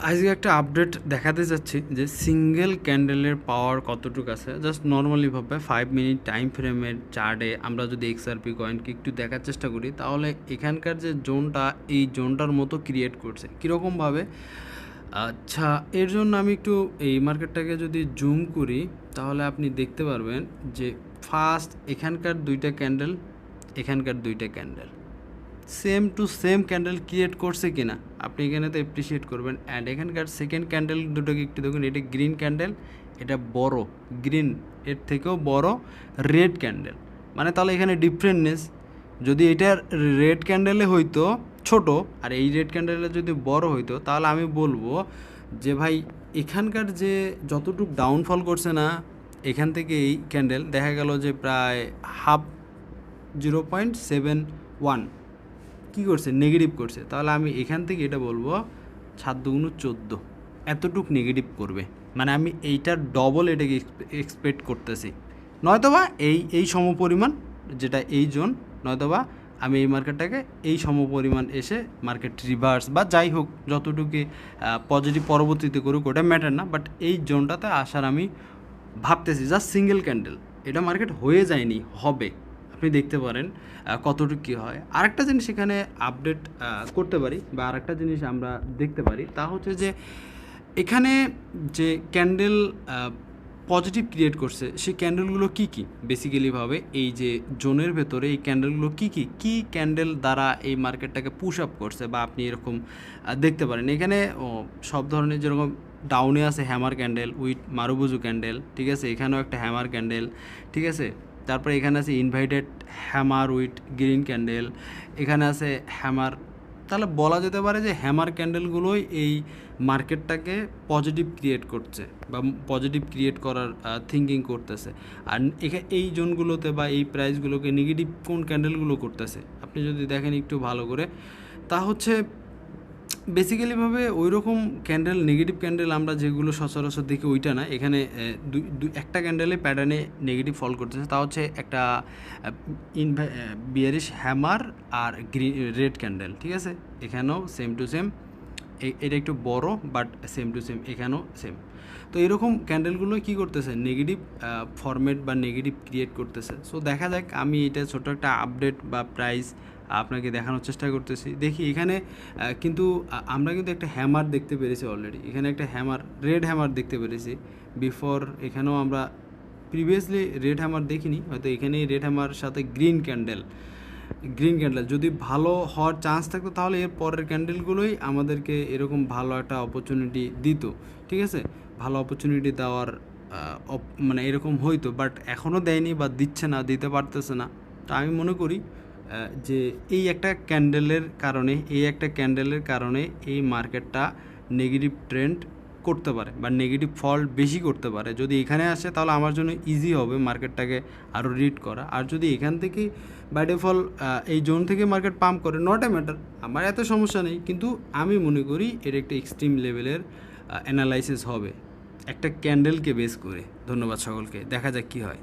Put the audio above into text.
আজকে একটা আপডেট দেখাতে চাচ্ছি যে সিঙ্গেল ক্যান্ডেলের পাওয়ার কতটুকু আছে। জাস্ট নর্মালিভাবে 5 মিনিট টাইম ফ্রেমের চার্টে আমরা যদি এক্সআরপি কয়েনকে একটু দেখার চেষ্টা করি, তাহলে এখানকার যে জোনটা, এই জোনটার মতো ক্রিয়েট করছে কীরকমভাবে। আচ্ছা, এর জন্য আমি একটু এই মার্কেটটাকে যদি জুম করি, তাহলে আপনি দেখতে পারবেন যে ফার্স্ট এখানকার দুইটা ক্যান্ডেল, এখানকার দুইটা candle same to same candle create করছে কিনা আপনি এখানে তো অ্যাপ্রিসিয়েট করবেন। অ্যান্ড এখানকার সেকেন্ড ক্যান্ডেল দুটোকে একটু দেখুন, এটা গ্রিন ক্যান্ডেল, এটা বড় গ্রিন, এর থেকেও বড় রেড ক্যান্ডেল। মানে তাহলে এখানে ডিফারেন্টনেস, যদি এটার রেড ক্যান্ডেলে হইতো ছোট আর এই রেড ক্যান্ডেলে যদি বড় হইতো, তাহলে আমি বলবো যে ভাই এখানকার যে যতটুকু ডাউনফল করছে না, এখান থেকে এই ক্যান্ডেল দেখা গেল যে প্রায় হাফ 0.71 কী করছে, নেগেটিভ করছে। তাহলে আমি এখান থেকে এটা বলবো 7×14 এতটুক নেগেটিভ করবে। মানে আমি এইটার ডবল এটাকে এক্সপেক্ট করতেছি, নয়তোবা এই সমপরিমাণ যেটা এই জোন, নয়তোবা আমি এই মার্কেটটাকে এই সমপরিমাণ এসে মার্কেট রিভার্স বা যাই হোক যতটুকু পজিটিভ পরবর্তীতে করুক ওটা ম্যাটার না, বাট এই জোনটাতে আসার আমি ভাবতেছি। জাস্ট সিঙ্গেল ক্যান্ডেল, এটা মার্কেট হয়ে যায়নি, হবে। আপনি দেখতে পারেন কতটুকু কী হয়। আরেকটা জিনিস এখানে আপডেট করতে পারি বা আরেকটা জিনিস আমরা দেখতে পারি, তা হচ্ছে যে এখানে যে ক্যান্ডেল পজিটিভ ক্রিয়েট করছে, সেই ক্যান্ডেলগুলো কী কী বেসিক্যালিভাবে এই যে জোনের ভেতরে এই ক্যান্ডেলগুলো কী ক্যান্ডেল দ্বারা এই মার্কেটটাকে পুশ আপ করছে, বা আপনি এরকম দেখতে পারেন এখানে সব ধরনের, যেরকম ডাউনে আছে হ্যামার ক্যান্ডেল উইথ মারুবুজু ক্যান্ডেল, ঠিক আছে, এখানেও একটা হ্যামার ক্যান্ডেল, ঠিক আছে। তারপরে এখানে আছে inverted hammer with green candle, এখানে আছে হ্যামার। তাহলে বলা যেতে পারে যে হ্যামার ক্যান্ডেলগুলোই এই মার্কেটটাকে পজিটিভ ক্রিয়েট করছে বা পজিটিভ ক্রিয়েট করার থিঙ্কিং করতেছে। আর এই জোনগুলোতে বা এই প্রাইসগুলোকে নেগেটিভ কোন ক্যান্ডেলগুলো করতেছে আপনি যদি দেখেন একটু ভালো করে, তা হচ্ছে বেসিক্যালিভাবে ওই রকম ক্যান্ডেল, নেগেটিভ ক্যান্ডেল আমরা যেগুলো সচরাচর দেখি ওইটা না। এখানে একটা ক্যান্ডেলে প্যাটার্নে নেগেটিভ ফল করতেছে, তা হচ্ছে একটা বিয়ারিশ হ্যামার আর রেড ক্যান্ডেল, ঠিক আছে। এখানেও সেম টু সেম, এটা একটু বড় বাট সেম টু সেম, এখানেও সেম। তো এরকম ক্যান্ডেলগুলো কী করতেছে, নেগেটিভ ফরম্যাট বা নেগেটিভ ক্রিয়েট করতেছে। সো দেখা যাক, আমি এটা ছোটো একটা আপডেট বা প্রাইস আপনাকে দেখানোর চেষ্টা করতেছি। দেখি এখানে কিন্তু আমরা কিন্তু একটা হ্যামার দেখতে পেরেছি অলরেডি, এখানে একটা হ্যামার, রেড হ্যামার দেখতে পেরেছি বিফোর। এখানেও আমরা প্রিভিয়াসলি রেড হ্যামার দেখিনি, হয়তো এখানেই রেড হ্যামার সাথে গ্রিন ক্যান্ডেল যদি ভালো হওয়ার চান্স থাকতো, তাহলে এর পরের ক্যান্ডেলগুলোই আমাদেরকে এরকম ভালো একটা অপরচুনিটি দিত, ঠিক আছে, ভালো অপরচুনিটি দেওয়ার মানে এরকম হইতো। বাট এখনও দেয়নি বা দিচ্ছে না, দিতে পারতেছে না। তো আমি মনে করি যে এই একটা ক্যান্ডেলের কারণে এই মার্কেটটা নেগেটিভ ট্রেন্ড করতে পারে বা নেগেটিভ ফল বেশি করতে পারে। যদি এখানে আসে তাহলে আমার জন্য ইজি হবে মার্কেটটাকে আরও রিড করা। আর যদি এখান থেকে বাই ডিফল্ট এই জোন থেকে মার্কেট পাম্প করে, নট এ ম্যাটার, আমার এত সমস্যা নেই। কিন্তু আমি মনে করি এর একটা এক্সট্রিম লেভেলের অ্যানালাইসিস হবে একটা ক্যান্ডেলকে বেস করে। ধন্যবাদ সকলকে, দেখা যাক কী হয়।